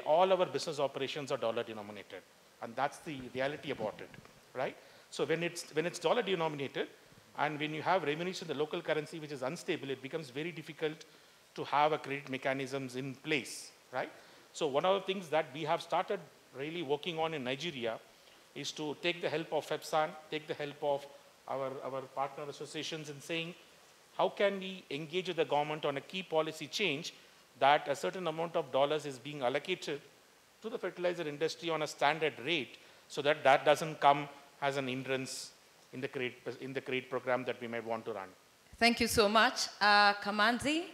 all our business operations are dollar-denominated, and that's the reality about it, right? So when it's dollar-denominated, and when you have revenues in the local currency which is unstable, it becomes very difficult to have a credit mechanisms in place, right? So one of the things that we have started really working on in Nigeria is to take the help of FEPSAN, take the help of our partner associations in saying, how can we engage with the government on a key policy change that a certain amount of dollars is being allocated to the fertilizer industry on a standard rate so that that doesn't come as an hindrance in the CREATE program that we might want to run. Thank you so much. Kamanzi,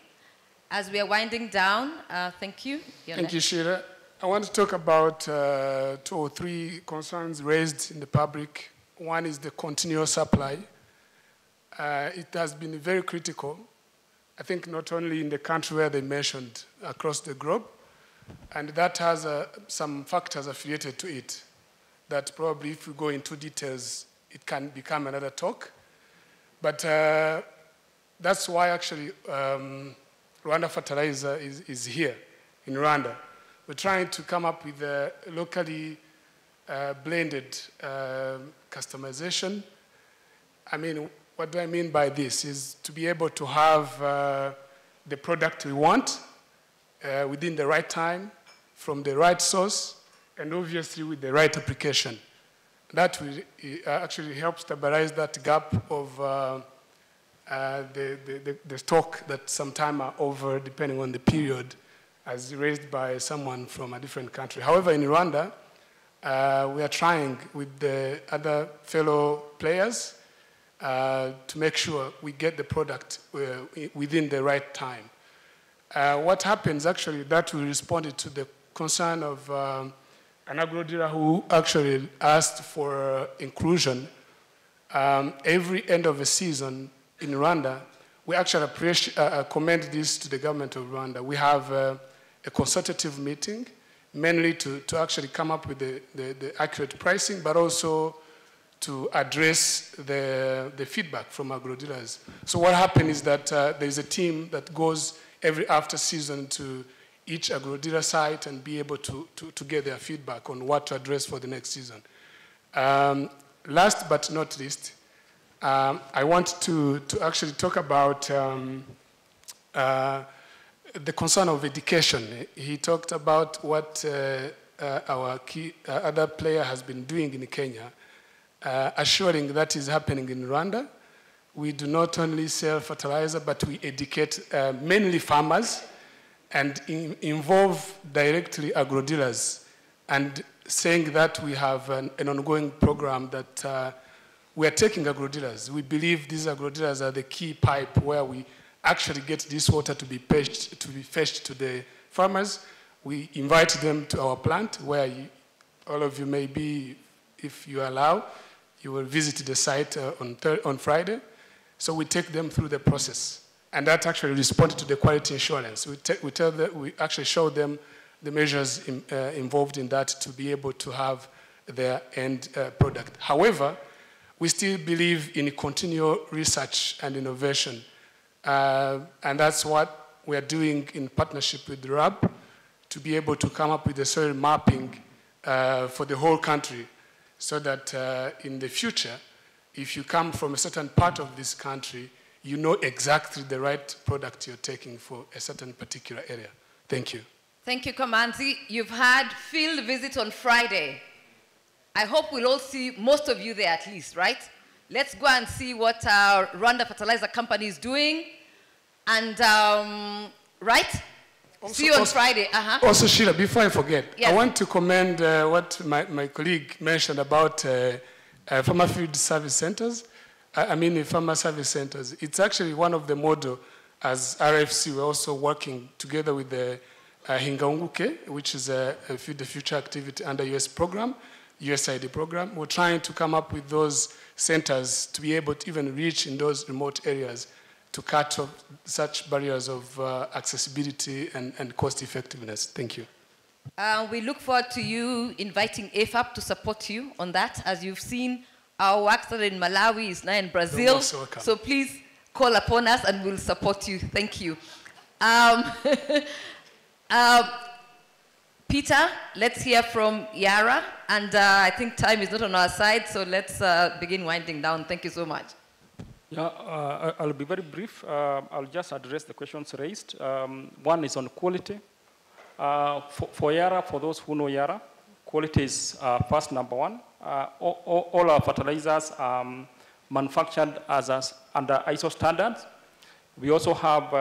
as we are winding down, thank you. Thank you, Sheila. I want to talk about 2 or 3 concerns raised in the public. One is the continuous supply. It has been very critical, I think not only in the country where they mentioned, across the globe, and that has some factors affiliated to it that probably if we go into details, it can become another talk. But that's why actually Rwanda Fertilizer is here in Rwanda. We're trying to come up with a locally blended customization. I mean, what do I mean by this? Is to be able to have the product we want within the right time, from the right source, and obviously with the right application. That will actually help stabilize that gap of the stock that sometimes are over depending on the period, as raised by someone from a different country. However, in Rwanda, we are trying with the other fellow players to make sure we get the product within the right time. What happens actually, that we responded to the concern of an agro dealer who actually asked for inclusion. Every end of the season in Rwanda, we actually commend this to the government of Rwanda. We have a consultative meeting, mainly to actually come up with the accurate pricing, but also to address the feedback from agro dealers. So what happened is that there's a team that goes every after season to each agro dealer site and be able to get their feedback on what to address for the next season. Last but not least, I want to actually talk about the concern of education. He talked about what our key other player has been doing in Kenya, assuring that is happening in Rwanda. We do not only sell fertilizer, but we educate mainly farmers and involve directly agro dealers, and saying that we have an ongoing program that we are taking agro dealers. We believe these agro dealers are the key pipe where we actually get this water to be fetched to the farmers. We invite them to our plant where all of you may be, if you allow, you will visit the site on Friday. So we take them through the process. And that actually responded to the quality assurance. We actually show them the measures involved in that to be able to have their end product. However, we still believe in continual research and innovation. And that's what we are doing in partnership with RAB to be able to come up with a soil mapping for the whole country so that in the future, if you come from a certain part of this country, you know exactly the right product you're taking for a certain particular area. Thank you. Thank you, Kamanzi. You've had field visit on Friday. I hope we'll all see most of you there at least, right? Let's go and see what our Rwanda Fertilizer Company is doing. And, right? Also, see you on Friday. Also, Sheila, before I forget, yes. I want to commend what my colleague mentioned about farmer field service centers. Farmer service centers. It's actually one of the model as RFC. We're also working together with the Hingaunguke, which is a Feed the Future activity under USAID program. We're trying to come up with those centers to be able to even reach in those remote areas to cut off such barriers of accessibility and cost effectiveness. Thank you. We look forward to you inviting AFAP to support you on that. As you've seen, our work started in Malawi, is now in Brazil. So please call upon us and we'll support you. Thank you. Peter, let's hear from Yara. And I think time is not on our side, so let's begin winding down. Thank you so much. Yeah, I'll be very brief. I'll just address the questions raised. One is on quality. For Yara, for those who know Yara, quality is first number one. All our fertilizers are manufactured under ISO standards. We also have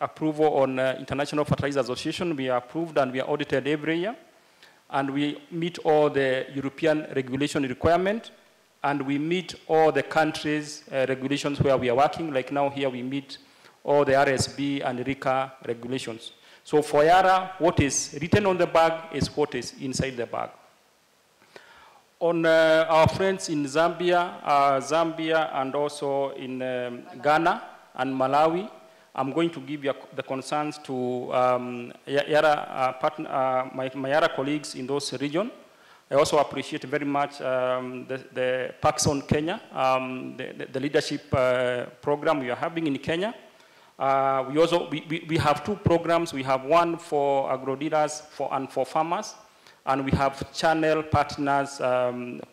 approval on International Fertilizer Association. We are approved and we are audited every year. And we meet all the European regulation requirement. And we meet all the countries' regulations where we are working. Like now here we meet all the RSB and RICA regulations. So for Yara, what is written on the bag is what is inside the bag. On our friends in Zambia and also in Ghana and Malawi, I'm going to give you the concerns to Yara, my Yara colleagues in those regions. I also appreciate very much the Paxson Kenya, the leadership program we are having in Kenya. We have two programs. We have one for agro-dealers and for farmers, and we have channel partners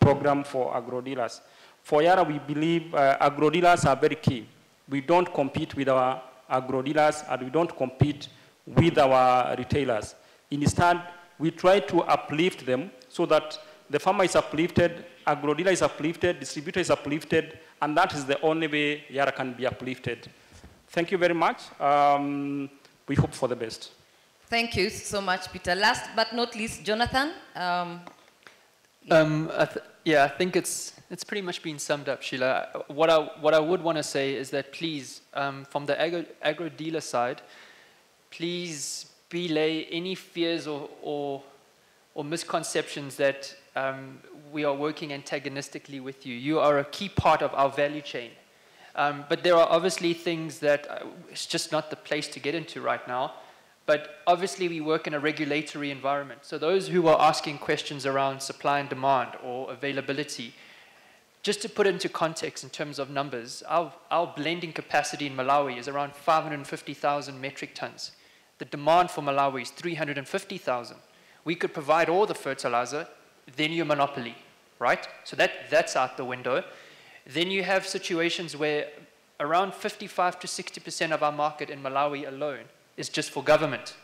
program for agro-dealers. For Yara, we believe agro-dealers are very key. We don't compete with our agro-dealers and we don't compete with our retailers. Instead, we try to uplift them so that the farmer is uplifted, agro-dealer is uplifted, distributor is uplifted, and that is the only way Yara can be uplifted. Thank you very much. We hope for the best. Thank you so much, Peter. Last but not least, Jonathan. Yeah, I think it's pretty much been summed up, Sheila. What I would want to say is that please, from the agro-dealer side, please belay any fears or misconceptions that we are working antagonistically with you. You are a key part of our value chain. But there are obviously things that it's just not the place to get into right now. But obviously we work in a regulatory environment. So those who are asking questions around supply and demand or availability, just to put it into context in terms of numbers, our blending capacity in Malawi is around 550,000 metric tons. The demand for Malawi is 350,000. We could provide all the fertilizer, then you're monopoly, right? So that's out the window. Then you have situations where around 55 to 60% of our market in Malawi alone is just for government,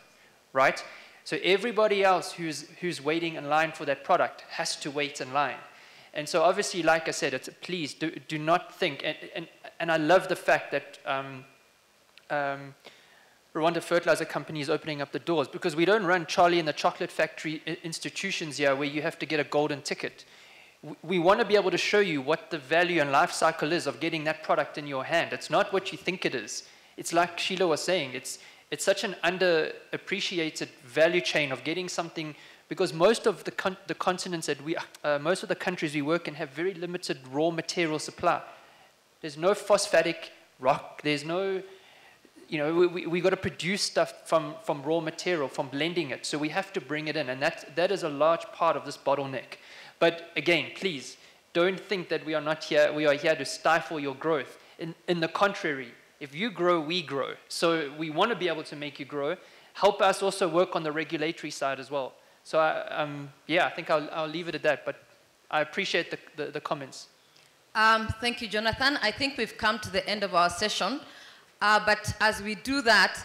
right? So everybody else who's waiting in line for that product has to wait in line. And so obviously, like I said, please do not think, and I love the fact that Rwanda Fertilizer Company is opening up the doors, because we don't run Charlie and the Chocolate Factory institutions here where you have to get a golden ticket. We want to be able to show you what the value and life cycle is of getting that product in your hand. It's not what you think it is. It's like Sheila was saying, it's such an underappreciated value chain of getting something, because most of the continents that most of the countries we work in have very limited raw material supply. There's no phosphatic rock, there's no, we got to produce stuff from raw material, from blending it. So we have to bring it in, and that is a large part of this bottleneck. But again, please, don't think that we are not here, we are here to stifle your growth. In the contrary, if you grow, we grow. So we want to be able to make you grow. Help us also work on the regulatory side as well. So yeah, I think I'll leave it at that, but I appreciate the comments. Thank you, Jonathan. I think we've come to the end of our session. But as we do that,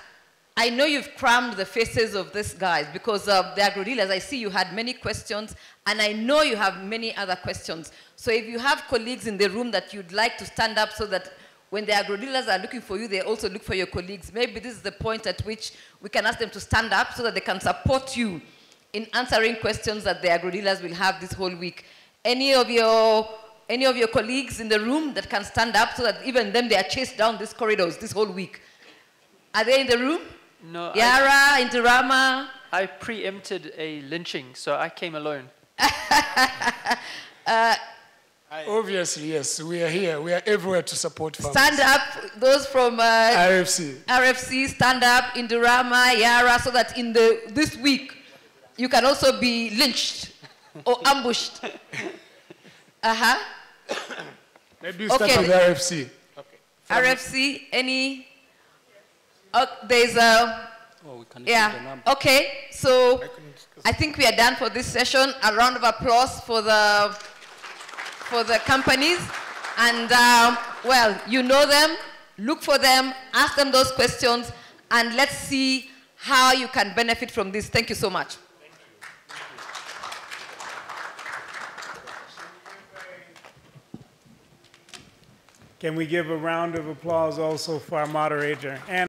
I know you've crammed the faces of these guys, because the agro-dealers, I see you had many questions, and I know you have many other questions. So if you have colleagues in the room that you'd like to stand up so that when the agro-dealers are looking for you, they also look for your colleagues, maybe this is the point at which we can ask them to stand up so that they can support you in answering questions that the agro-dealers will have this whole week. Any of your colleagues in the room that can stand up so that even them, they are chased down these corridors this whole week? Are they in the room? No. Yara, Indorama? I preempted a lynching, so I came alone. Obviously, yes. We are here. We are everywhere to support farmers. Stand up, those from RFC, stand up, Indorama, Yara, so that in this week, you can also be lynched or ambushed. Maybe you start with RFC. Okay. RFC, any? There's a... Oh, we can yeah, the number. Okay. So I think we are done for this session. A round of applause for the companies. And, well, you know them. Look for them. Ask them those questions. And let's see how you can benefit from this. Thank you so much. Can we give a round of applause also for our moderator? And